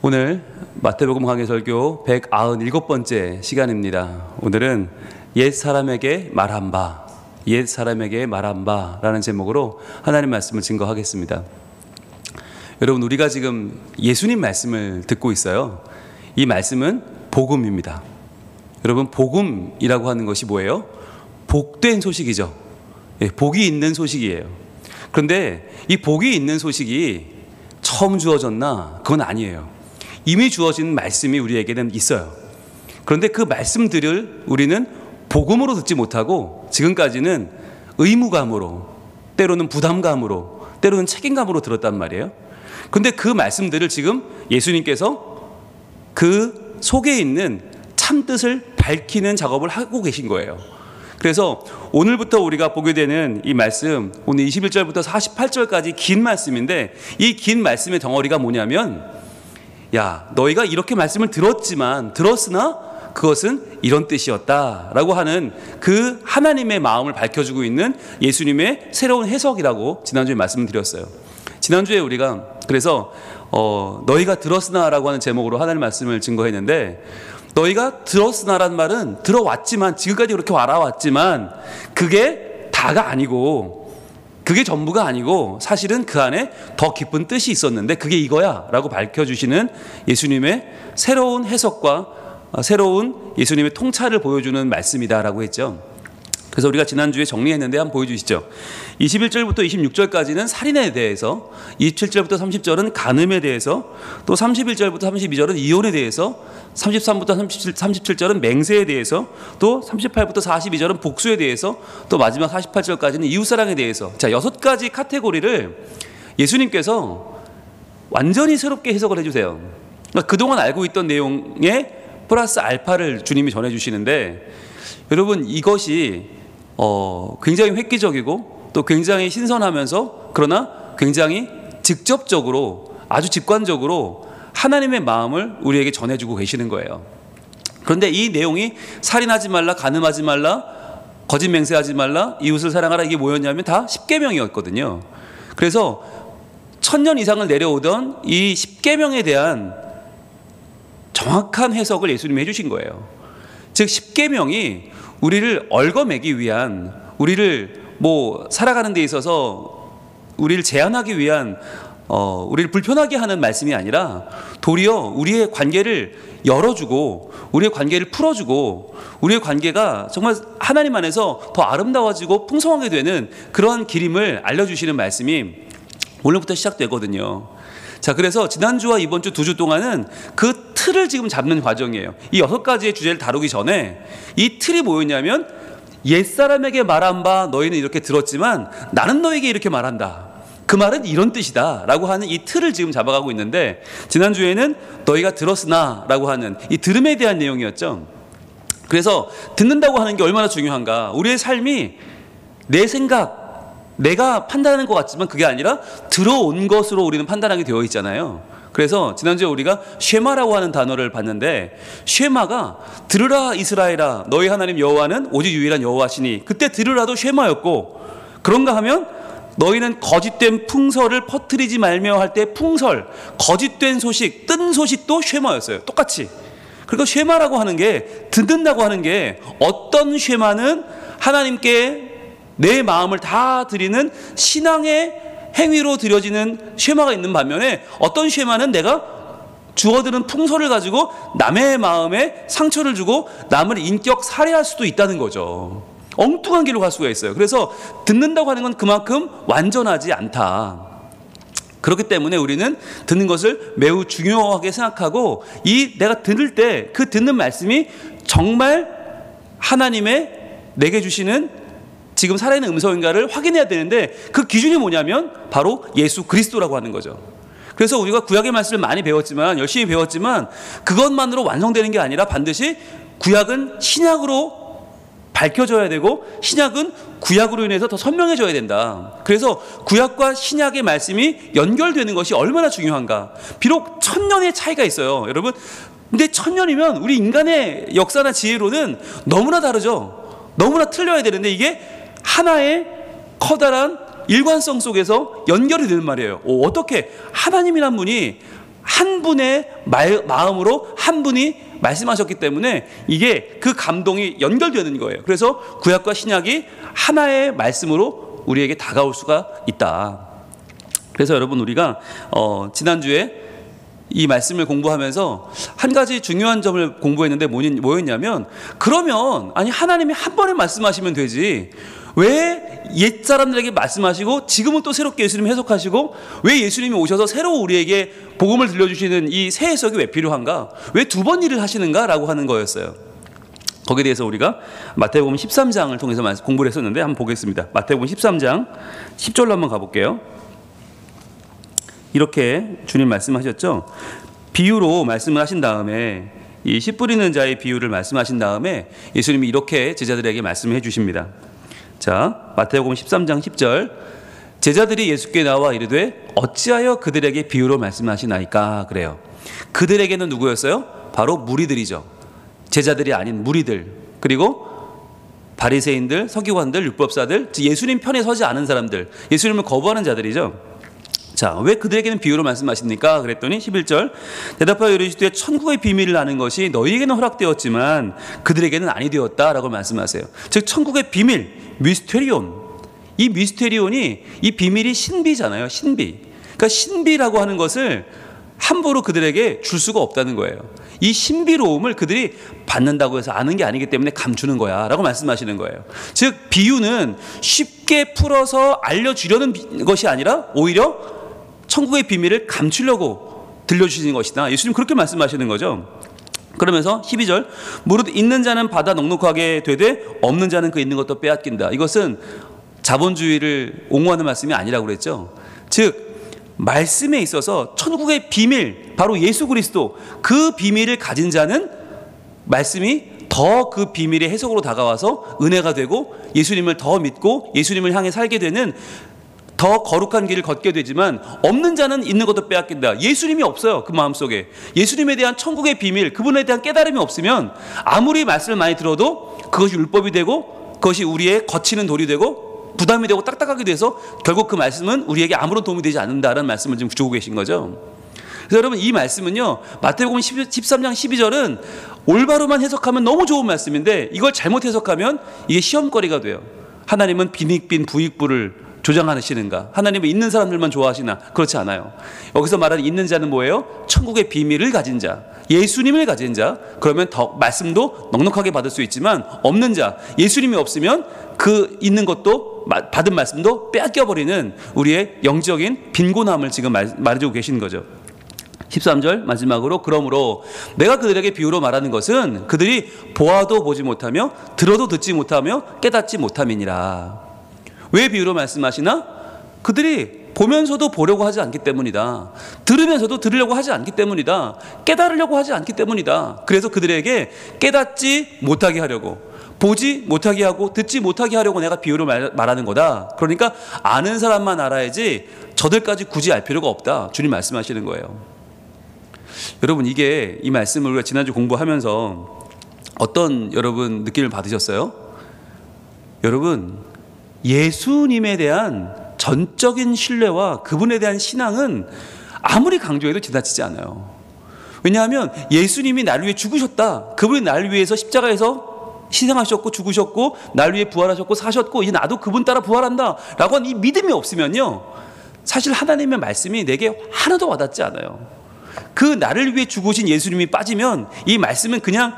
오늘 마태복음 강해설교 197번째 시간입니다. 오늘은 옛사람에게 말한 바, 옛사람에게 말한 바라는 제목으로 하나님 말씀을 증거하겠습니다. 여러분, 우리가 지금 예수님 말씀을 듣고 있어요. 이 말씀은 복음입니다. 여러분, 복음이라고 하는 것이 뭐예요? 복된 소식이죠. 복이 있는 소식이에요. 그런데 이 복이 있는 소식이 처음 주어졌나? 그건 아니에요. 이미 주어진 말씀이 우리에게는 있어요. 그런데 그 말씀들을 우리는 복음으로 듣지 못하고 지금까지는 의무감으로, 때로는 부담감으로, 때로는 책임감으로 들었단 말이에요. 그런데 그 말씀들을 지금 예수님께서 그 속에 있는 참뜻을 밝히는 작업을 하고 계신 거예요. 그래서 오늘부터 우리가 보게 되는 이 말씀, 오늘 21절부터 48절까지 긴 말씀인데, 이 긴 말씀의 덩어리가 뭐냐면, 야, 너희가 이렇게 말씀을 들었으나 그것은 이런 뜻이었다라고 하는 그 하나님의 마음을 밝혀주고 있는 예수님의 새로운 해석이라고 지난주에 말씀을 드렸어요. 지난주에 우리가 그래서 너희가 들었으나라고 하는 제목으로 하나님 말씀을 증거했는데, 너희가 들었으나라는 말은 들어왔지만, 지금까지 그렇게 알아왔지만 그게 다가 아니고, 그게 전부가 아니고 사실은 그 안에 더 깊은 뜻이 있었는데 그게 이거야 라고 밝혀주시는 예수님의 새로운 해석과 새로운 예수님의 통찰을 보여주는 말씀이다 라고 했죠. 그래서 우리가 지난주에 정리했는데 한번 보여주시죠. 21절부터 26절까지는 살인에 대해서, 27절부터 30절은 간음에 대해서, 또 31절부터 32절은 이혼에 대해서, 33부터 37절은 맹세에 대해서, 또 38부터 42절은 복수에 대해서, 또 마지막 48절까지는 이웃사랑에 대해서, 자, 6가지 카테고리를 예수님께서 완전히 새롭게 해석을 해주세요. 그러니까 그동안 알고 있던 내용에 플러스 알파를 주님이 전해주시는데, 여러분, 이것이 굉장히 획기적이고 또 굉장히 신선하면서, 그러나 굉장히 직접적으로, 아주 직관적으로 하나님의 마음을 우리에게 전해주고 계시는 거예요. 그런데 이 내용이 살인하지 말라, 간음하지 말라, 거짓 맹세하지 말라, 이웃을 사랑하라, 이게 뭐였냐면 다 10계명이었거든요. 그래서 1000년 이상을 내려오던 이 10계명에 대한 정확한 해석을 예수님이 해주신 거예요. 즉 10계명이 우리를 얽어매기 위한, 우리를 살아가는 데 있어서 우리를 제한하기 위한, 우리를 불편하게 하는 말씀이 아니라 도리어 우리의 관계를 열어주고, 우리의 관계를 풀어주고, 우리의 관계가 정말 하나님 안에서 더 아름다워지고 풍성하게 되는 그런 길임을 알려주시는 말씀이 오늘부터 시작되거든요. 자, 그래서 지난주와 이번 주 2주 동안은 그 틀을 지금 잡는 과정이에요. 이 6가지의 주제를 다루기 전에 이 틀이 뭐였냐면, 옛사람에게 말한 바 너희는 이렇게 들었지만 나는 너에게 이렇게 말한다. 그 말은 이런 뜻이다 라고 하는 이 틀을 지금 잡아가고 있는데, 지난주에는 너희가 들었으나 라고 하는 이 들음에 대한 내용이었죠. 그래서 듣는다고 하는 게 얼마나 중요한가. 우리의 삶이 내 생각, 내가 판단하는 것 같지만 그게 아니라 들어온 것으로 우리는 판단하게 되어 있잖아요. 그래서 지난주에 우리가 쉐마라고 하는 단어를 봤는데, 쉐마가 들으라 이스라엘아 너희 하나님 여호와는 오직 유일한 여호와시니, 그때 들으라도 쉐마였고, 그런가 하면 너희는 거짓된 풍설을 퍼뜨리지 말며 할 때 풍설, 거짓된 소식, 뜬 소식도 쉐마였어요. 똑같이. 그러니까 쉐마라고 하는 게, 듣는다고 하는 게, 어떤 쉐마는 하나님께 내 마음을 다 드리는 신앙의 행위로 드려지는 쉐마가 있는 반면에, 어떤 쉐마는 내가 주어드는 풍설을 가지고 남의 마음에 상처를 주고 남을 인격 살해할 수도 있다는 거죠. 엉뚱한 길로 갈 수가 있어요. 그래서 듣는다고 하는 건 그만큼 완전하지 않다. 그렇기 때문에 우리는 듣는 것을 매우 중요하게 생각하고, 내가 들을 때 그 듣는 말씀이 정말 하나님의 내게 주시는 지금 살아있는 음성인가를 확인해야 되는데, 그 기준이 뭐냐면 바로 예수 그리스도라고 하는 거죠. 그래서 우리가 구약의 말씀을 많이 배웠지만, 열심히 배웠지만 그것만으로 완성되는 게 아니라 반드시 구약은 신약으로 밝혀져야 되고, 신약은 구약으로 인해서 더 선명해져야 된다. 그래서 구약과 신약의 말씀이 연결되는 것이 얼마나 중요한가. 비록 1000년의 차이가 있어요, 여러분. 근데 1000년이면 우리 인간의 역사나 지혜로는 너무나 다르죠. 너무나 틀려야 되는데, 이게 하나의 커다란 일관성 속에서 연결이 되는 말이에요. 어떻게 하나님이란 분이 한 분의 마음으로 한 분이 말씀하셨기 때문에 이게 그 감동이 연결되는 거예요. 그래서 구약과 신약이 하나의 말씀으로 우리에게 다가올 수가 있다. 그래서 여러분, 우리가 지난주에 이 말씀을 공부하면서 한 가지 중요한 점을 공부했는데 뭐였냐면, 그러면 아니 하나님이 한 번에 말씀하시면 되지 왜 옛사람들에게 말씀하시고 지금은 또 새롭게 예수님 해석하시고 왜 예수님이 오셔서 새로 우리에게 복음을 들려주시는 이 새 해석이 왜 필요한가, 왜 두 번 일을 하시는가 라고 하는 거였어요. 거기에 대해서 우리가 마태복음 13장을 통해서 공부를 했었는데 한번 보겠습니다. 마태복음 13장 10절로 한번 가볼게요. 이렇게 주님 말씀하셨죠. 비유로 말씀을 하신 다음에, 이 씨 뿌리는 자의 비유를 말씀하신 다음에 예수님이 이렇게 제자들에게 말씀해 주십니다. 자, 마태복음 13장 10절. 제자들이 예수께 나와 이르되 어찌하여 그들에게 비유로 말씀하시나이까. 그래요. 그들에게는 누구였어요? 바로 무리들이죠. 제자들이 아닌 무리들, 그리고 바리새인들, 서기관들, 율법사들, 예수님 편에 서지 않은 사람들, 예수님을 거부하는 자들이죠. 자, 왜 그들에게는 비유로 말씀하십니까? 그랬더니 11절. 대답하여 이르시되 천국의 비밀을 아는 것이 너희에게는 허락되었지만 그들에게는 아니 되었다라고 말씀하세요. 즉 천국의 비밀, 미스테리온. 이 미스테리온이, 이 비밀이 신비잖아요. 신비. 그러니까 신비라고 하는 것을 함부로 그들에게 줄 수가 없다는 거예요. 이 신비로움을 그들이 받는다고 해서 아는 게 아니기 때문에 감추는 거야 라고 말씀하시는 거예요. 즉 비유는 쉽게 풀어서 알려주려는 것이 아니라 오히려 천국의 비밀을 감추려고 들려주시는 것이다. 예수님 그렇게 말씀하시는 거죠. 그러면서 12절. 무릇 있는 자는 받아 넉넉하게 되되 없는 자는 그 있는 것도 빼앗긴다. 이것은 자본주의를 옹호하는 말씀이 아니라고 그랬죠. 즉 말씀에 있어서 천국의 비밀, 바로 예수 그리스도, 그 비밀을 가진 자는 말씀이 더 그 비밀의 해석으로 다가와서 은혜가 되고 예수님을 더 믿고 예수님을 향해 살게 되는 더 거룩한 길을 걷게 되지만, 없는 자는 있는 것도 빼앗긴다. 예수님이 없어요. 그 마음속에 예수님에 대한 천국의 비밀, 그분에 대한 깨달음이 없으면 아무리 말씀을 많이 들어도 그것이 율법이 되고 그것이 우리의 거치는 돌이 되고 부담이 되고 딱딱하게 돼서 결국 그 말씀은 우리에게 아무런 도움이 되지 않는다라는 말씀을 지금 주고 계신 거죠. 그래서 여러분, 이 말씀은요, 마태복음 13장 12절은 올바로만 해석하면 너무 좋은 말씀인데 이걸 잘못 해석하면 이게 시험거리가 돼요. 하나님은 빈익빈 부익부를 조장하시는가? 하나님은 있는 사람들만 좋아하시나? 그렇지 않아요. 여기서 말하는 있는 자는 뭐예요? 천국의 비밀을 가진 자, 예수님을 가진 자. 그러면 더 말씀도 넉넉하게 받을 수 있지만, 없는 자, 예수님이 없으면 그 있는 것도 받은 말씀도 빼앗겨버리는 우리의 영적인 빈곤함을 지금 말해주고 계신 거죠. 13절 마지막으로. 그러므로 내가 그들에게 비유로 말하는 것은 그들이 보아도 보지 못하며 들어도 듣지 못하며 깨닫지 못함이니라. 왜 비유로 말씀하시나? 그들이 보면서도 보려고 하지 않기 때문이다. 들으면서도 들으려고 하지 않기 때문이다. 깨달으려고 하지 않기 때문이다. 그래서 그들에게 깨닫지 못하게 하려고, 보지 못하게 하고 듣지 못하게 하려고 내가 비유로 말하는 거다. 그러니까 아는 사람만 알아야지 저들까지 굳이 알 필요가 없다. 주님 말씀하시는 거예요. 여러분, 이게 이 말씀을 우리가 지난주 공부하면서 어떤 여러분 느낌을 받으셨어요? 여러분, 예수님에 대한 전적인 신뢰와 그분에 대한 신앙은 아무리 강조해도 지나치지 않아요. 왜냐하면 예수님이 나를 위해 죽으셨다. 그분이 나를 위해서 십자가에서 희생하셨고 죽으셨고 날 위해 부활하셨고 사셨고 이제 나도 그분 따라 부활한다 라고 하는 이 믿음이 없으면요, 사실 하나님의 말씀이 내게 하나도 와닿지 않아요. 그 나를 위해 죽으신 예수님이 빠지면 이 말씀은 그냥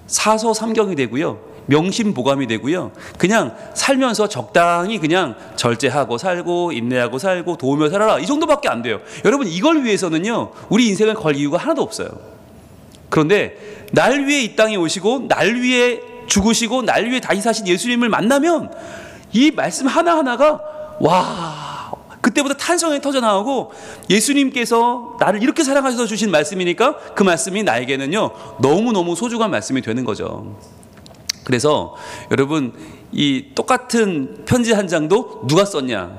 사서삼경이 되고요, 명심보감이 되고요, 그냥 살면서 적당히 그냥 절제하고 살고 인내하고 살고 도우며 살아라, 이 정도밖에 안 돼요. 여러분, 이걸 위해서는요 우리 인생을 걸 이유가 하나도 없어요. 그런데 날 위해 이 땅에 오시고 날 위해 죽으시고 날 위해 다시 사신 예수님을 만나면 이 말씀 하나하나가 와, 그때부터 탄성이 터져나오고 예수님께서 나를 이렇게 사랑하셔서 주신 말씀이니까 그 말씀이 나에게는요 너무너무 소중한 말씀이 되는 거죠. 그래서 여러분, 이 똑같은 편지 한 장도 누가 썼냐,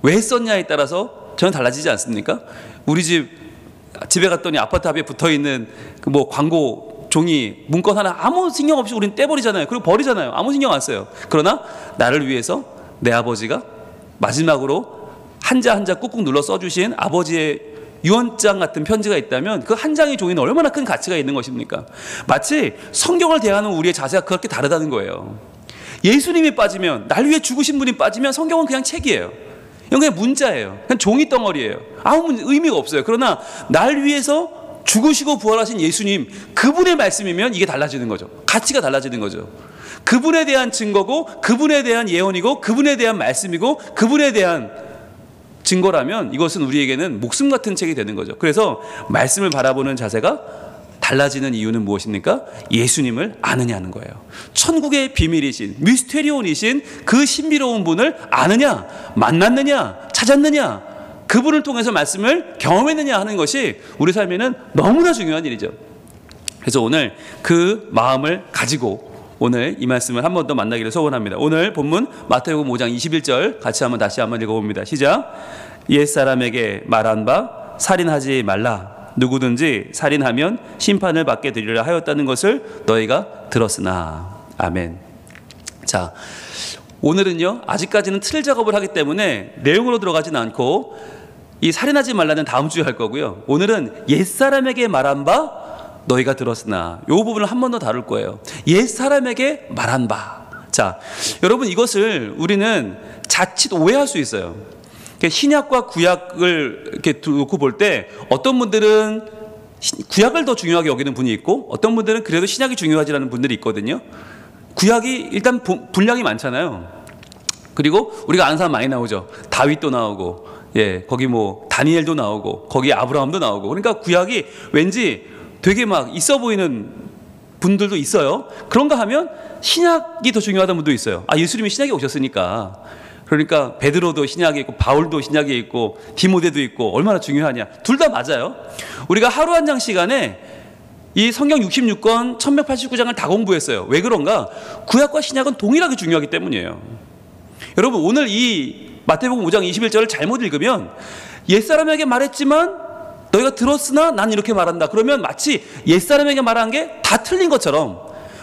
왜 썼냐에 따라서 전혀 달라지지 않습니까? 우리 집에 갔더니 아파트 앞에 붙어있는 그 뭐 광고 종이 문건 하나 아무 신경 없이 우리는 떼버리잖아요. 그리고 버리잖아요. 아무 신경 안 써요. 그러나 나를 위해서 내 아버지가 마지막으로 한자 한자 꾹꾹 눌러 써주신 아버지의 유언장 같은 편지가 있다면 그 한 장의 종이는 얼마나 큰 가치가 있는 것입니까? 마치 성경을 대하는 우리의 자세가 그렇게 다르다는 거예요. 예수님이 빠지면, 날 위해 죽으신 분이 빠지면 성경은 그냥 책이에요. 이건 그냥 문자예요. 그냥 종이 덩어리예요. 아무 의미가 없어요. 그러나 날 위해서 죽으시고 부활하신 예수님, 그분의 말씀이면 이게 달라지는 거죠. 가치가 달라지는 거죠. 그분에 대한 증거고, 그분에 대한 예언이고, 그분에 대한 말씀이고, 그분에 대한 증거라면 이것은 우리에게는 목숨 같은 책이 되는 거죠. 그래서 말씀을 바라보는 자세가 달라지는 이유는 무엇입니까? 예수님을 아느냐는 거예요. 천국의 비밀이신, 미스테리온이신 그 신비로운 분을 아느냐, 만났느냐, 찾았느냐, 그분을 통해서 말씀을 경험했느냐 하는 것이 우리 삶에는 너무나 중요한 일이죠. 그래서 오늘 그 마음을 가지고 오늘 이 말씀을 한 번 더 만나기를 소원합니다. 오늘 본문 마태복음 5장 21절 같이 다시 한번 읽어봅니다. 시작. 옛사람에게 말한 바 살인하지 말라. 누구든지 살인하면 심판을 받게 되리라 하였다는 것을 너희가 들었으나. 아멘. 자, 오늘은요 아직까지는 틀 작업을 하기 때문에 내용으로 들어가진 않고 이 살인하지 말라는 다음 주에 할 거고요. 오늘은 옛사람에게 말한 바 너희가 들었으나, 이 부분을 한 번 더 다룰 거예요. 옛사람에게 말한 바. 자, 여러분 이것을 우리는 자칫 오해할 수 있어요. 신약과 구약을 이렇게 두고 볼 때 어떤 분들은 구약을 더 중요하게 여기는 분이 있고, 어떤 분들은 그래도 신약이 중요하지라는 분들이 있거든요. 구약이 일단 분량이 많잖아요. 그리고 우리가 아는 사람 많이 나오죠. 다윗도 나오고, 거기 뭐 다니엘도 나오고, 거기 아브라함도 나오고. 그러니까 구약이 왠지 되게 막 있어 보이는 분들도 있어요. 그런가 하면 신약이 더 중요하다는 분도 있어요. 아, 예수님이 신약에 오셨으니까. 그러니까 베드로도 신약에 있고, 바울도 신약에 있고, 디모데도 있고, 얼마나 중요하냐. 둘 다 맞아요. 우리가 하루 한 장 시간에 이 성경 66권 1189장을 다 공부했어요. 왜 그런가? 구약과 신약은 동일하게 중요하기 때문이에요. 여러분, 오늘 이 마태복음 5장 21절을 잘못 읽으면 옛사람에게 말했지만 너희가 들었으나 난 이렇게 말한다. 그러면 마치 옛사람에게 말한 게 다 틀린 것처럼,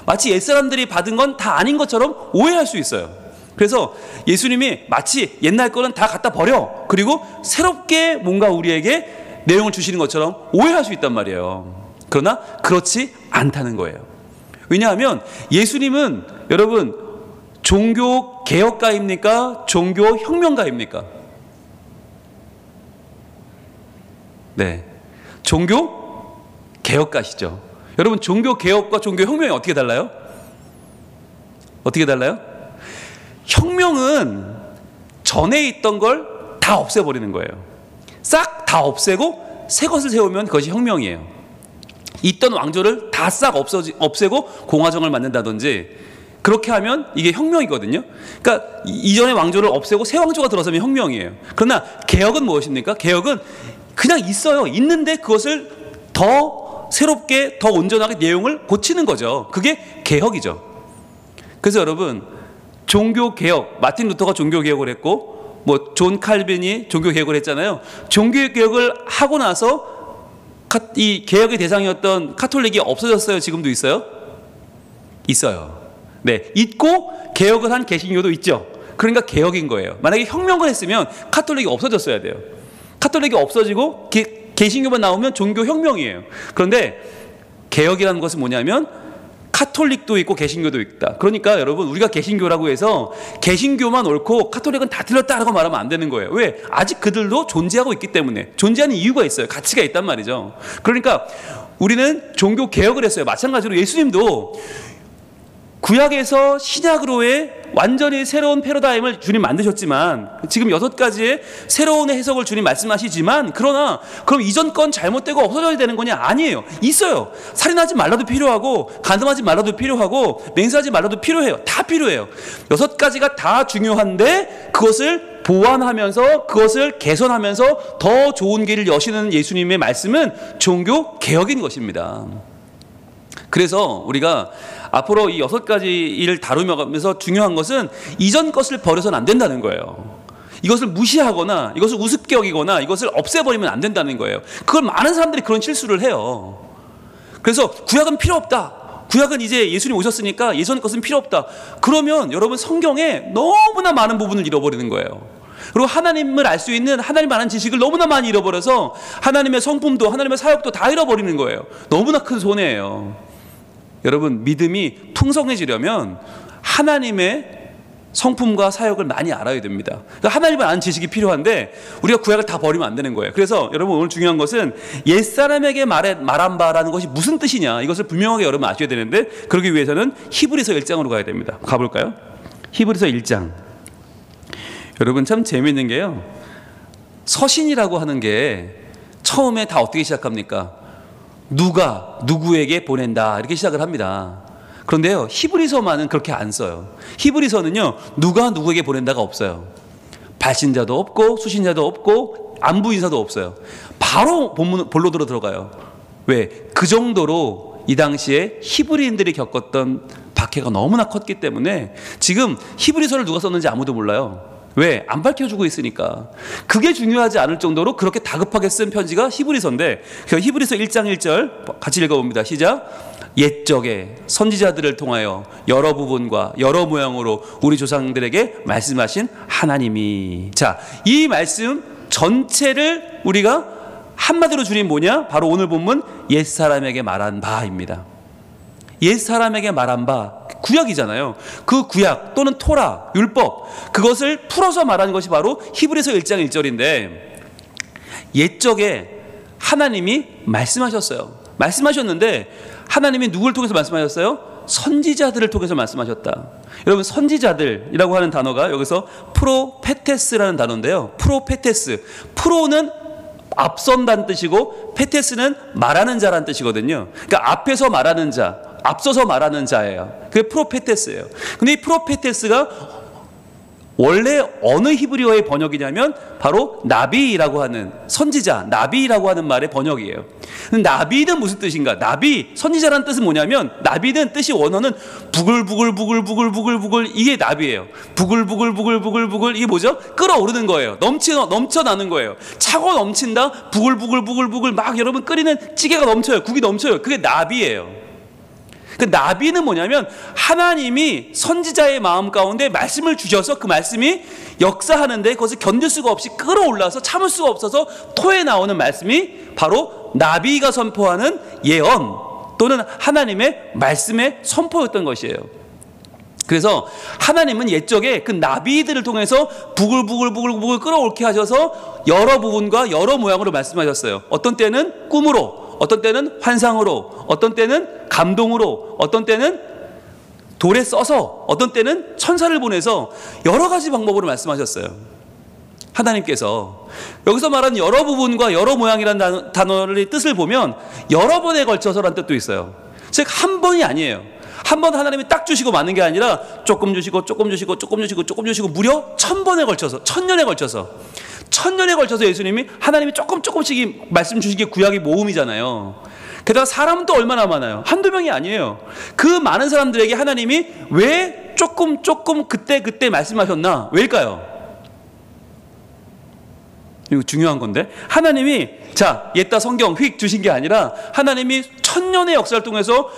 마치 옛사람들이 받은 건 다 아닌 것처럼 오해할 수 있어요. 그래서 예수님이 마치 옛날 거는 다 갖다 버려, 그리고 새롭게 뭔가 우리에게 내용을 주시는 것처럼 오해할 수 있단 말이에요. 그러나 그렇지 않다는 거예요. 왜냐하면 예수님은 여러분 종교 개혁가입니까? 종교 혁명가입니까? 네, 종교 개혁가시죠. 여러분 종교 개혁과 종교 혁명이 어떻게 달라요? 어떻게 달라요? 혁명은 전에 있던 걸 다 없애버리는 거예요. 싹 다 없애고 새 것을 세우면 그것이 혁명이에요. 있던 왕조를 다 싹 없애고 공화정을 만든다든지, 그렇게 하면 이게 혁명이거든요. 그러니까 이전의 왕조를 없애고 새 왕조가 들어서면 혁명이에요. 그러나 개혁은 무엇입니까? 개혁은 그냥 있어요. 있는데 그것을 더 새롭게, 더 온전하게 내용을 고치는 거죠. 그게 개혁이죠. 그래서 여러분 종교개혁, 마틴 루터가 종교개혁을 했고, 뭐 존 칼빈이 종교개혁을 했잖아요. 종교개혁을 하고 나서 이 개혁의 대상이었던 카톨릭이 없어졌어요? 지금도 있어요? 있어요. 네, 있고 개혁을 한 개신교도 있죠. 그러니까 개혁인 거예요. 만약에 혁명을 했으면 카톨릭이 없어졌어야 돼요. 카톨릭이 없어지고 개신교만 나오면 종교혁명이에요. 그런데 개혁이라는 것은 뭐냐면 카톨릭도 있고 개신교도 있다. 그러니까 여러분 우리가 개신교라고 해서 개신교만 옳고 카톨릭은 다 틀렸다라고 말하면 안 되는 거예요. 왜? 아직 그들도 존재하고 있기 때문에. 존재하는 이유가 있어요. 가치가 있단 말이죠. 그러니까 우리는 종교 개혁을 했어요. 마찬가지로 예수님도 구약에서 신약으로의 완전히 새로운 패러다임을 주님 만드셨지만, 지금 6가지의 새로운 해석을 주님 말씀하시지만, 그러나 그럼 이전 건 잘못되고 없어져야 되는 거냐? 아니에요. 있어요. 살인하지 말라도 필요하고, 간음하지 말라도 필요하고, 맹세하지 말라도 필요해요. 다 필요해요. 6가지가 다 중요한데 그것을 보완하면서, 그것을 개선하면서 더 좋은 길을 여시는 예수님의 말씀은 종교 개혁인 것입니다. 그래서 우리가 앞으로 이 6가지 일을 다루면서 중요한 것은 이전 것을 버려서는 안 된다는 거예요. 이것을 무시하거나 이것을 우습게 여기거나 이것을 없애버리면 안 된다는 거예요. 그걸 많은 사람들이 그런 실수를 해요. 그래서 구약은 필요 없다. 구약은 이제 예수님 오셨으니까 예전 것은 필요 없다. 그러면 여러분 성경에 너무나 많은 부분을 잃어버리는 거예요. 그리고 하나님을 알 수 있는 하나님 아는 지식을 너무나 많이 잃어버려서 하나님의 성품도 하나님의 사역도 다 잃어버리는 거예요. 너무나 큰 손해예요. 여러분, 믿음이 풍성해지려면 하나님의 성품과 사역을 많이 알아야 됩니다. 그러니까 하나님을 아는 지식이 필요한데 우리가 구약을 다 버리면 안 되는 거예요. 그래서 여러분, 오늘 중요한 것은 옛사람에게 말한 바라는 것이 무슨 뜻이냐, 이것을 분명하게 여러분 아셔야 되는데, 그러기 위해서는 히브리서 1장으로 가야 됩니다. 가볼까요? 히브리서 1장. 여러분, 참 재미있는 게요, 서신이라고 하는 게 처음에 다 어떻게 시작합니까? 누가 누구에게 보낸다, 이렇게 시작을 합니다. 그런데요, 히브리서만은 그렇게 안 써요. 히브리서는요, 누가 누구에게 보낸다가 없어요. 발신자도 없고 수신자도 없고 안부인사도 없어요. 바로 본론으로 들어가요. 왜? 그 정도로 이 당시에 히브리인들이 겪었던 박해가 너무나 컸기 때문에 지금 히브리서를 누가 썼는지 아무도 몰라요. 왜? 안 밝혀주고 있으니까. 그게 중요하지 않을 정도로 그렇게 다급하게 쓴 편지가 히브리서인데, 히브리서 1장 1절 같이 읽어봅니다. 시작. 옛적에 선지자들을 통하여 여러 부분과 여러 모양으로 우리 조상들에게 말씀하신 하나님이. 자, 이 말씀 전체를 우리가 한마디로 줄이면 뭐냐? 바로 오늘 본문 옛사람에게 말한 바입니다. 옛사람에게 말한 바, 구약이잖아요. 그 구약 또는 토라, 율법, 그것을 풀어서 말하는 것이 바로 히브리서 1장 1절인데, 옛적에 하나님이 말씀하셨어요. 말씀하셨는데 하나님이 누구를 통해서 말씀하셨어요? 선지자들을 통해서 말씀하셨다. 여러분, 선지자들이라고 하는 단어가 여기서 프로페테스라는 단어인데요. 프로페테스, 프로는 앞선다는 뜻이고 페테스는 말하는 자라는 뜻이거든요. 그러니까 앞에서 말하는 자, 앞서서 말하는 자예요. 그게 프로페테스예요. 근데 이 프로페테스가 원래 어느 히브리어의 번역이냐면 바로 나비라고 하는, 선지자, 나비라고 하는 말의 번역이에요. 나비는 무슨 뜻인가? 나비, 선지자라는 뜻은 뭐냐면, 나비는 뜻이 원어는 부글부글 이게 나비예요. 부글부글 이게 뭐죠? 끓어오르는 거예요. 넘쳐나는 거예요. 차고 넘친다. 부글부글 막 여러분 끓이는 찌개가 넘쳐요. 국이 넘쳐요. 그게 나비예요. 그 나비는 뭐냐면 하나님이 선지자의 마음 가운데 말씀을 주셔서 그 말씀이 역사하는데 그것을 견딜 수가 없이 끌어올라서 참을 수가 없어서 토에 나오는 말씀이 바로 나비가 선포하는 예언 또는 하나님의 말씀의 선포였던 것이에요. 그래서 하나님은 옛적에 그 나비들을 통해서 부글부글 끌어올게 하셔서 여러 부분과 여러 모양으로 말씀하셨어요. 어떤 때는 꿈으로, 어떤 때는 환상으로, 어떤 때는 감동으로, 어떤 때는 돌에 써서, 어떤 때는 천사를 보내서 여러 가지 방법으로 말씀하셨어요. 하나님께서 여기서 말하는 여러 부분과 여러 모양이라는 단어의 뜻을 보면 여러 번에 걸쳐서라는 뜻도 있어요. 즉 한 번이 아니에요. 한 번 하나님이 딱 주시고 마는 게 아니라 조금 주시고 무려 1000번에 걸쳐서, 1000년에 걸쳐서, 1000년에 걸쳐서 예수님이, 하나님이 조금씩 말씀 주신 게 구약의 모음이잖아요. 게다가 사람은 또 얼마나 많아요? 한두 명이 아니에요. 그 많은 사람들에게 하나님이 왜 조금 그때 말씀하셨나? 왜일까요? 이거 중요한 건데, 하나님이 자 옛다 성경 휙 주신 게 아니라 하나님이 1000년의 역사를 통해서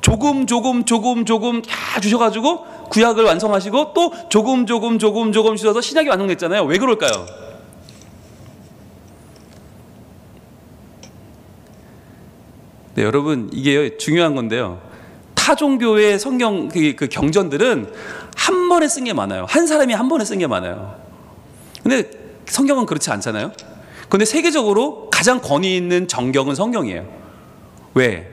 조금 다 주셔가지고 구약을 완성하시고 또 조금 주셔서 신약이 완성됐잖아요. 왜 그럴까요? 네, 여러분, 이게 중요한 건데요. 타 종교의 성경 그 경전들은 한 번에 쓴 게 많아요. 한 사람이 한 번에 쓴 게 많아요. 근데 성경은 그렇지 않잖아요. 그런데 세계적으로 가장 권위 있는 정경은 성경이에요. 왜?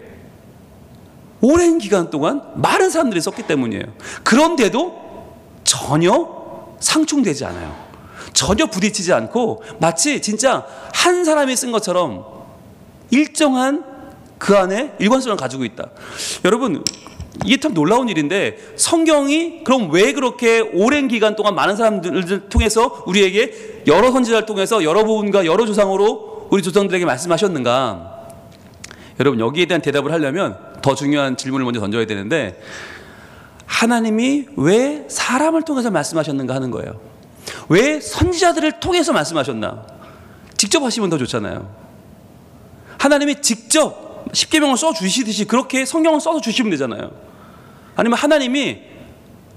오랜 기간 동안 많은 사람들이 썼기 때문이에요. 그런데도 전혀 상충되지 않아요. 전혀 부딪히지 않고 마치 진짜 한 사람이 쓴 것처럼 일정한 그 안에 일관성을 가지고 있다. 여러분, 이게 참 놀라운 일인데, 성경이 그럼 왜 그렇게 오랜 기간 동안 많은 사람들을 통해서 우리에게 여러 선지자를 통해서 여러 부분과 여러 조상으로 우리 조상들에게 말씀하셨는가? 여러분, 여기에 대한 대답을 하려면 더 중요한 질문을 먼저 던져야 되는데, 하나님이 왜 사람을 통해서 말씀하셨는가 하는 거예요. 왜 선지자들을 통해서 말씀하셨나? 직접 하시면 더 좋잖아요. 하나님이 직접 십계명을 써주시듯이 그렇게 성경을 써서 주시면 되잖아요. 아니면 하나님이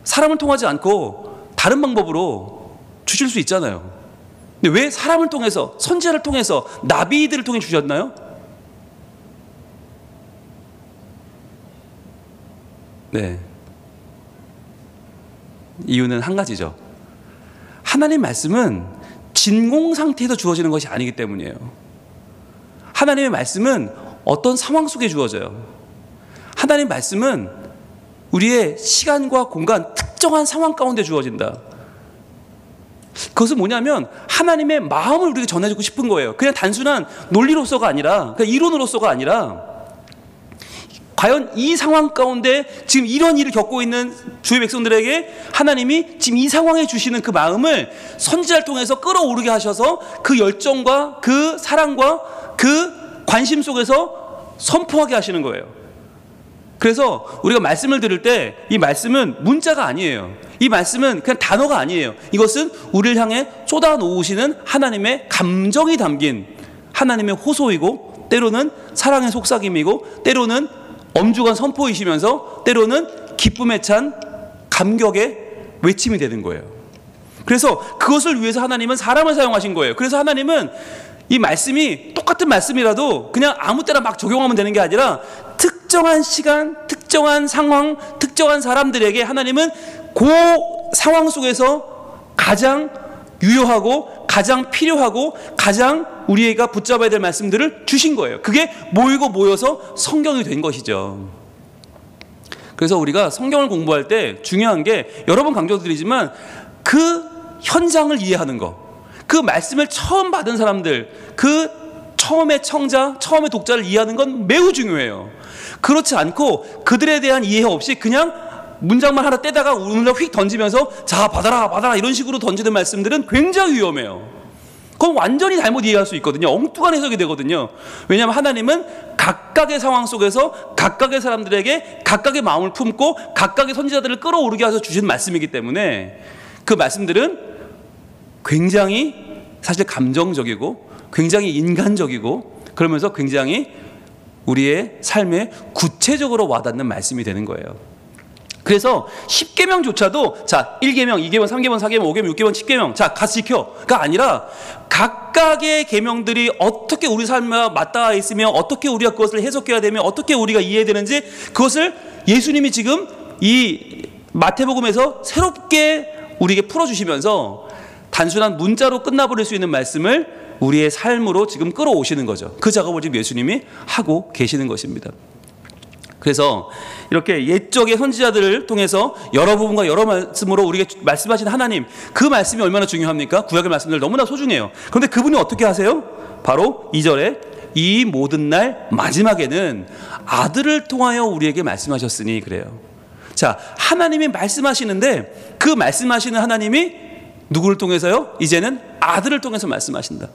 사람을 통하지 않고 다른 방법으로 주실 수 있잖아요. 근데 왜 사람을 통해서, 선지자를 통해서, 나비들을 통해 주셨나요? 네. 이유는 한 가지죠. 하나님 말씀은 진공 상태에서 주어지는 것이 아니기 때문이에요. 하나님의 말씀은 어떤 상황 속에 주어져요. 하나님 말씀은 우리의 시간과 공간, 특정한 상황 가운데 주어진다. 그것은 뭐냐면 하나님의 마음을 우리에게 전해주고 싶은 거예요. 그냥 단순한 논리로서가 아니라, 그냥 이론으로서가 아니라, 과연 이 상황 가운데 지금 이런 일을 겪고 있는 주의 백성들에게 하나님이 지금 이 상황에 주시는 그 마음을 선지자를 통해서 끌어오르게 하셔서 그 열정과 그 사랑과 그 관심 속에서 선포하게 하시는 거예요. 그래서 우리가 말씀을 들을 때 이 말씀은 문자가 아니에요. 이 말씀은 그냥 단어가 아니에요. 이것은 우리를 향해 쏟아놓으시는 하나님의 감정이 담긴 하나님의 호소이고, 때로는 사랑의 속삭임이고, 때로는 엄중한 선포이시면서 때로는 기쁨에 찬 감격의 외침이 되는 거예요. 그래서 그것을 위해서 하나님은 사람을 사용하신 거예요. 그래서 하나님은 이 말씀이 똑같은 말씀이라도 그냥 아무 때나 막 적용하면 되는 게 아니라 특정한 시간, 특정한 상황, 특정한 사람들에게 하나님은 그 상황 속에서 가장 유효하고 가장 필요하고 가장 우리가 붙잡아야 될 말씀들을 주신 거예요. 그게 모이고 모여서 성경이 된 것이죠. 그래서 우리가 성경을 공부할 때 중요한 게, 여러 번 강조드리지만 그 현장을 이해하는 거, 그 말씀을 처음 받은 사람들, 그 처음의 청자, 처음의 독자를 이해하는 건 매우 중요해요. 그렇지 않고 그들에 대한 이해 없이 그냥 문장만 하나 떼다가 문장 휙 던지면서 자 받아라 받아라 이런 식으로 던지는 말씀들은 굉장히 위험해요. 그건 완전히 잘못 이해할 수 있거든요. 엉뚱한 해석이 되거든요. 왜냐하면 하나님은 각각의 상황 속에서 각각의 사람들에게 각각의 마음을 품고 각각의 선지자들을 끌어오르게 해서 주신 말씀이기 때문에 그 말씀들은 굉장히 사실 감정적이고 굉장히 인간적이고, 그러면서 굉장히 우리의 삶에 구체적으로 와닿는 말씀이 되는 거예요. 그래서 10계명조차도 자 1계명, 2계명, 3계명, 4계명, 5계명, 6계명, 10계명 자 같이 지켜가 아니라 각각의 계명들이 어떻게 우리 삶과 맞닿아 있으며 어떻게 우리가 그것을 해석해야 되며 어떻게 우리가 이해해야 되는지, 그것을 예수님이 지금 이 마태복음에서 새롭게 우리에게 풀어주시면서 단순한 문자로 끝나버릴 수 있는 말씀을 우리의 삶으로 지금 끌어오시는 거죠. 그 작업을 지금 예수님이 하고 계시는 것입니다. 그래서 이렇게 옛적의 선지자들을 통해서 여러 부분과 여러 말씀으로 우리에게 말씀하신 하나님, 그 말씀이 얼마나 중요합니까? 구약의 말씀들 너무나 소중해요. 그런데 그분이 어떻게 하세요? 바로 2절에 이 모든 날 마지막에는 아들을 통하여 우리에게 말씀하셨으니 그래요. 자, 하나님이 말씀하시는데 그 말씀하시는 하나님이 누구를 통해서요? 이제는 아들을 통해서 말씀하신다.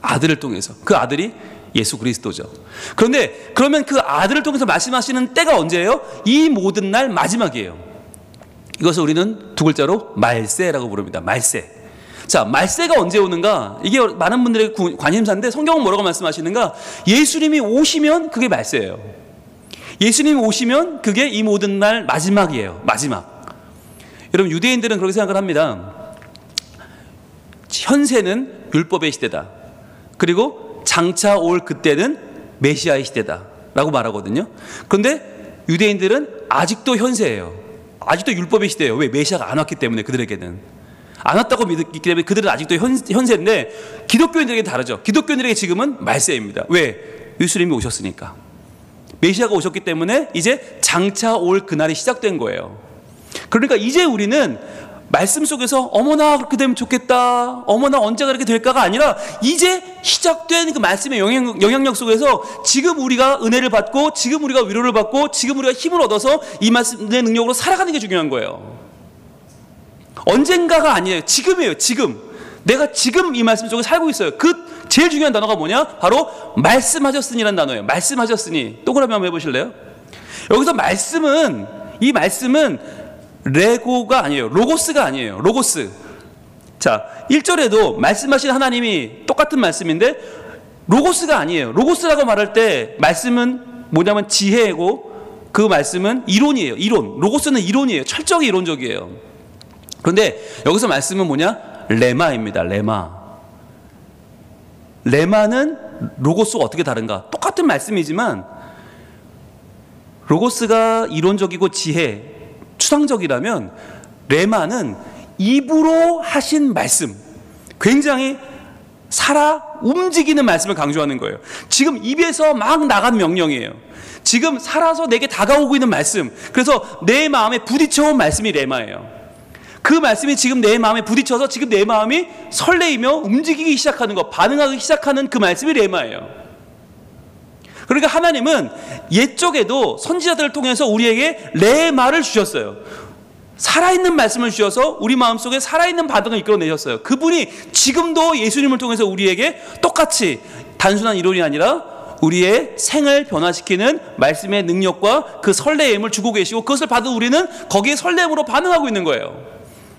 아들을 통해서. 그 아들이 예수 그리스도죠. 그런데 그러면 그 아들을 통해서 말씀하시는 때가 언제예요? 이 모든 날 마지막이에요. 이것을 우리는 두 글자로 말세라고 부릅니다. 말세. 자, 말세가 언제 오는가? 이게 많은 분들의 관심사인데 성경은 뭐라고 말씀하시는가? 예수님이 오시면 그게 말세예요. 예수님이 오시면 그게 이 모든 날 마지막이에요. 마지막. 여러분, 유대인들은 그렇게 생각을 합니다. 현세는 율법의 시대다. 그리고 장차 올 그때는 메시아의 시대다 라고 말하거든요. 그런데 유대인들은 아직도 현세예요. 아직도 율법의 시대예요. 왜? 메시아가 안 왔기 때문에. 그들에게는 안 왔다고 믿기 때문에 그들은 아직도 현세인데, 기독교인들에게 다르죠. 기독교인들에게 지금은 말세입니다. 왜? 예수님이 오셨으니까. 메시아가 오셨기 때문에 이제 장차 올 그날이 시작된 거예요. 그러니까 이제 우리는 말씀 속에서 어머나 그렇게 되면 좋겠다, 어머나 언제가 그렇게 될까가 아니라 이제 시작된 그 말씀의 영향력 속에서 지금 우리가 은혜를 받고 지금 우리가 위로를 받고 지금 우리가 힘을 얻어서 이 말씀의 능력으로 살아가는 게 중요한 거예요. 언젠가가 아니에요. 지금이에요. 지금. 내가 지금 이 말씀 속에 살고 있어요. 그 제일 중요한 단어가 뭐냐? 바로 말씀하셨으니라는 단어예요. 말씀하셨으니. 동그라미 한번 해보실래요? 여기서 말씀은, 이 말씀은 레고가 아니에요. 로고스가 아니에요. 로고스. 자, 1절에도 말씀하신 하나님이 똑같은 말씀인데 로고스가 아니에요. 로고스라고 말할 때 말씀은 뭐냐면 지혜고 그 말씀은 이론이에요. 이론. 로고스는 이론이에요. 철저히 이론적이에요. 그런데 여기서 말씀은 뭐냐? 레마입니다. 레마는 로고스와 어떻게 다른가? 똑같은 말씀이지만 로고스가 이론적이고 지혜, 추상적이라면 레마는 입으로 하신 말씀, 굉장히 살아 움직이는 말씀을 강조하는 거예요. 지금 입에서 막 나간 명령이에요. 지금 살아서 내게 다가오고 있는 말씀, 그래서 내 마음에 부딪혀온 말씀이 레마예요. 그 말씀이 지금 내 마음에 부딪혀서 지금 내 마음이 설레이며 움직이기 시작하는 것, 반응하기 시작하는 그 말씀이 레마예요. 그러니까 하나님은 옛적에도 선지자들을 통해서 우리에게 레마를 주셨어요. 살아있는 말씀을 주셔서 우리 마음속에 살아있는 반응을 이끌어내셨어요. 그분이 지금도 예수님을 통해서 우리에게 똑같이 단순한 이론이 아니라 우리의 생을 변화시키는 말씀의 능력과 그 설레임을 주고 계시고, 그것을 받은 우리는 거기에 설렘으로 반응하고 있는 거예요.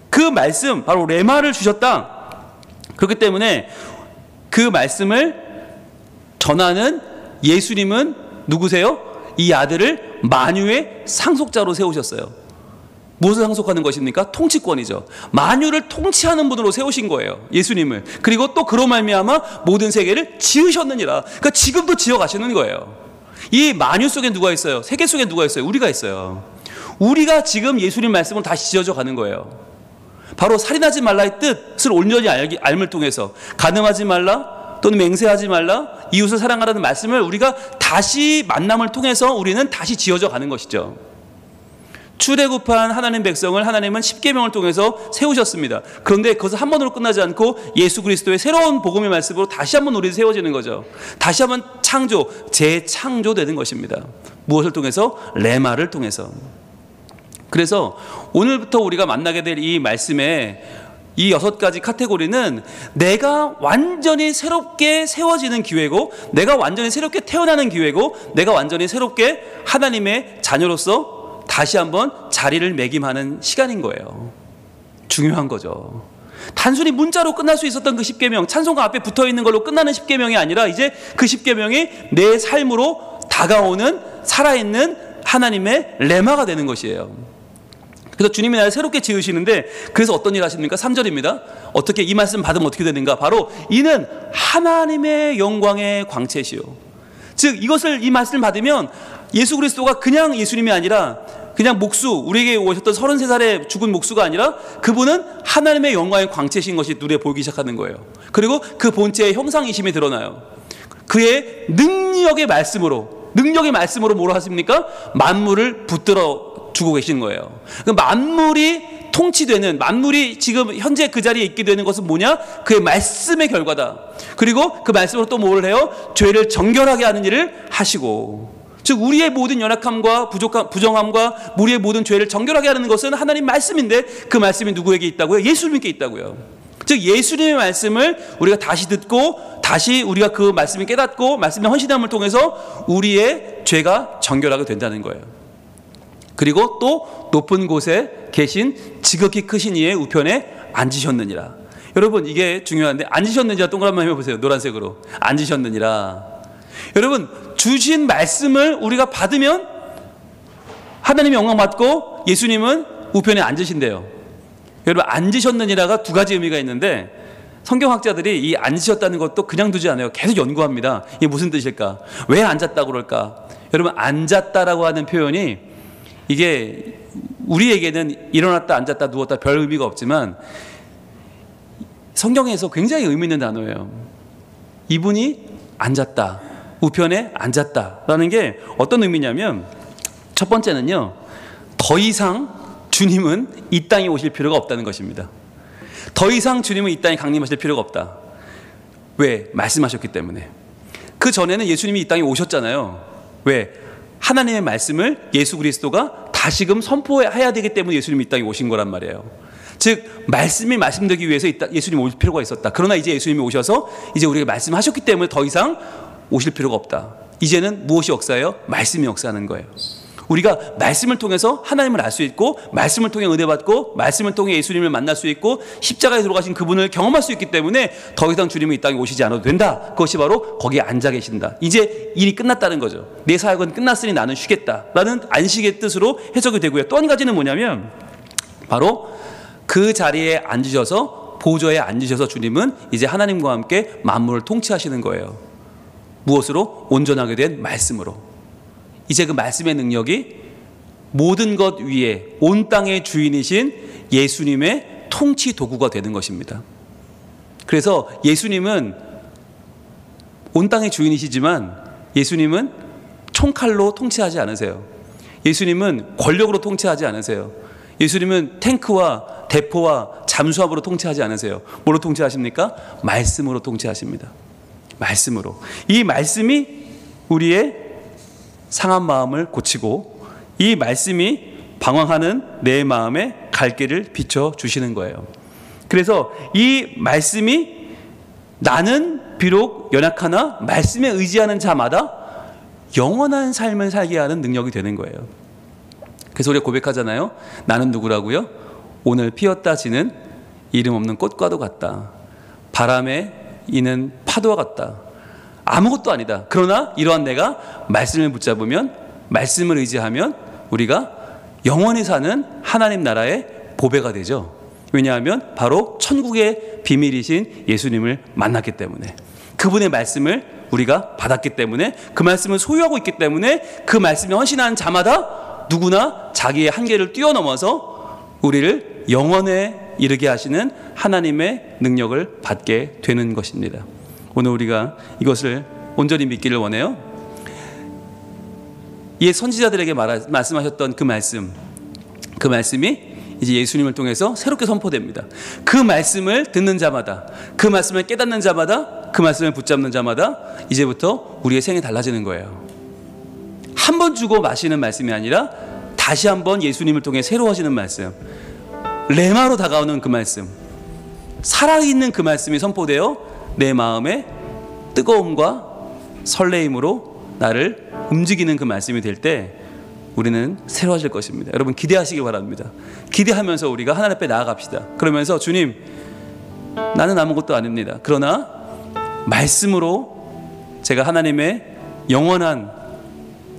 그 말씀, 바로 레마를 주셨다. 그렇기 때문에 그 말씀을 전하는 예수님은 누구세요? 이 아들을 만유의 상속자로 세우셨어요. 무엇을 상속하는 것입니까? 통치권이죠. 만유를 통치하는 분으로 세우신 거예요, 예수님을. 그리고 또 그로 말미암아 모든 세계를 지으셨느니라. 그러니까 지금도 지어가시는 거예요. 이 만유 속에 누가 있어요? 세계 속에 누가 있어요? 우리가 있어요. 우리가 지금 예수님 말씀을 다시 지어져 가는 거예요. 바로 살인하지 말라의 뜻을 온전히 알을 통해서, 간음하지 말라 또는 맹세하지 말라, 이웃을 사랑하라는 말씀을 우리가 다시 만남을 통해서 우리는 다시 지어져 가는 것이죠. 출애굽한 하나님 백성을 하나님은 십계명을 통해서 세우셨습니다. 그런데 그것은 한 번으로 끝나지 않고 예수 그리스도의 새로운 복음의 말씀으로 다시 한번 우리 세워지는 거죠. 다시 한번 재창조되는 것입니다. 무엇을 통해서? 레마를 통해서. 그래서 오늘부터 우리가 만나게 될 이 말씀의 이 6가지 카테고리는 내가 완전히 새롭게 세워지는 기회고, 내가 완전히 새롭게 태어나는 기회고, 내가 완전히 새롭게 하나님의 자녀로서 다시 한번 자리를 매김하는 시간인 거예요. 중요한 거죠. 단순히 문자로 끝날 수 있었던 그 십계명, 찬송가 앞에 붙어있는 걸로 끝나는 십계명이 아니라 이제 그 십계명이 내 삶으로 다가오는 살아있는 하나님의 레마가 되는 것이에요. 그래서 주님이 나를 새롭게 지으시는데, 그래서 어떤 일 하십니까? 3절입니다. 어떻게 이 말씀 받으면 어떻게 되는가? 바로 이는 하나님의 영광의 광채시요. 즉 이 말씀을 받으면 예수 그리스도가 그냥 예수님이 아니라 그냥 목수, 우리에게 오셨던 33살에 죽은 목수가 아니라 그분은 하나님의 영광의 광채신 것이 눈에 보이기 시작하는 거예요. 그리고 그 본체의 형상이심이 드러나요. 그의 능력의 말씀으로 뭐로 하십니까? 만물을 붙들어 주고 계신 거예요. 만물이 통치되는, 만물이 지금 현재 그 자리에 있게 되는 것은 뭐냐? 그의 말씀의 결과다. 그리고 그 말씀으로 또 뭘 해요? 죄를 정결하게 하는 일을 하시고, 즉 우리의 모든 연약함과 부정함과 우리의 모든 죄를 정결하게 하는 것은 하나님 말씀인데, 그 말씀이 누구에게 있다고요? 예수님께 있다고요. 즉 예수님의 말씀을 우리가 다시 듣고, 다시 우리가 그 말씀을 깨닫고 말씀의 헌신함을 통해서 우리의 죄가 정결하게 된다는 거예요. 그리고 또 높은 곳에 계신 지극히 크신 이의 우편에 앉으셨느니라. 여러분 이게 중요한데, 앉으셨느니라 동그란 말 해보세요. 노란색으로. 앉으셨느니라. 여러분 주신 말씀을 우리가 받으면 하나님의 영광 받고 예수님은 우편에 앉으신대요. 여러분 앉으셨느니라가 2가지 의미가 있는데, 성경학자들이 이 앉으셨다는 것도 그냥 두지 않아요. 계속 연구합니다. 이게 무슨 뜻일까? 왜 앉았다고 그럴까? 여러분 앉았다라고 하는 표현이, 이게 우리에게는 일어났다 앉았다 누웠다 별 의미가 없지만 성경에서 굉장히 의미 있는 단어예요. 이분이 앉았다, 우편에 앉았다라는 게 어떤 의미냐면, 첫 번째는요, 더 이상 주님은 이 땅에 오실 필요가 없다는 것입니다. 더 이상 주님은 이 땅에 강림하실 필요가 없다. 왜? 말씀하셨기 때문에. 그 전에는 예수님이 이 땅에 오셨잖아요. 왜? 하나님의 말씀을 예수 그리스도가 다시금 선포해야 되기 때문에 예수님이 이 땅에 오신 거란 말이에요. 즉 말씀이 말씀되기 위해서 예수님이 올 필요가 있었다. 그러나 이제 예수님이 오셔서 이제 우리가 말씀하셨기 때문에 더 이상 오실 필요가 없다. 이제는 무엇이 역사예요? 말씀이 역사하는 거예요. 우리가 말씀을 통해서 하나님을 알 수 있고, 말씀을 통해 은혜 받고, 말씀을 통해 예수님을 만날 수 있고, 십자가에 돌아가신 그분을 경험할 수 있기 때문에 더 이상 주님이 이 땅에 오시지 않아도 된다. 그것이 바로 거기에 앉아 계신다. 이제 일이 끝났다는 거죠. 내 사역은 끝났으니 나는 쉬겠다라는 안식의 뜻으로 해석이 되고요. 또 한 가지는 뭐냐면, 바로 그 자리에 앉으셔서 보좌에 앉으셔서 주님은 이제 하나님과 함께 만물을 통치하시는 거예요. 무엇으로? 온전하게 된 말씀으로. 이제 그 말씀의 능력이 모든 것 위에 온 땅의 주인이신 예수님의 통치 도구가 되는 것입니다. 그래서 예수님은 온 땅의 주인이시지만 예수님은 총칼로 통치하지 않으세요. 예수님은 권력으로 통치하지 않으세요. 예수님은 탱크와 대포와 잠수함으로 통치하지 않으세요. 뭐로 통치하십니까? 말씀으로 통치하십니다. 말씀으로. 이 말씀이 우리의 상한 마음을 고치고 이 말씀이 방황하는 내 마음에 갈 길을 비춰주시는 거예요. 그래서 이 말씀이 나는 비록 연약하나 말씀에 의지하는 자마다 영원한 삶을 살게 하는 능력이 되는 거예요. 그래서 우리가 고백하잖아요. 나는 누구라고요? 오늘 피었다 지는 이름 없는 꽃과도 같다. 바람에 이는 파도와 같다. 아무것도 아니다. 그러나 이러한 내가 말씀을 붙잡으면, 말씀을 의지하면 우리가 영원히 사는 하나님 나라의 보배가 되죠. 왜냐하면 바로 천국의 비밀이신 예수님을 만났기 때문에, 그분의 말씀을 우리가 받았기 때문에, 그 말씀을 소유하고 있기 때문에 그 말씀에 헌신하는 자마다 누구나 자기의 한계를 뛰어넘어서 우리를 영원에 이르게 하시는 하나님의 능력을 받게 되는 것입니다. 오늘 우리가 이것을 온전히 믿기를 원해요. 이 선지자들에게 말씀하셨던 그 말씀이 이제 예수님을 통해서 새롭게 선포됩니다. 그 말씀을 듣는 자마다, 그 말씀을 깨닫는 자마다, 그 말씀을 붙잡는 자마다 이제부터 우리의 생이 달라지는 거예요. 한 번 주고 마시는 말씀이 아니라 다시 한번 예수님을 통해 새로워지는 말씀, 레마로 다가오는 그 말씀, 살아있는 그 말씀이 선포되어 내 마음에 뜨거움과 설레임으로 나를 움직이는 그 말씀이 될 때 우리는 새로워질 것입니다. 여러분 기대하시기 바랍니다. 기대하면서 우리가 하나님 앞에 나아갑시다. 그러면서 주님, 나는 아무것도 아닙니다. 그러나 말씀으로 제가 하나님의 영원한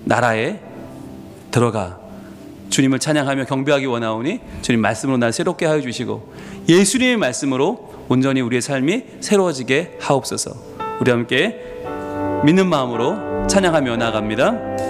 나라에 들어가 주님을 찬양하며 경배하기 원하오니 주님 말씀으로 날 새롭게 하여 주시고 예수님의 말씀으로 온전히 우리의 삶이 새로워지게 하옵소서. 우리 함께 믿는 마음으로 찬양하며 나아갑니다.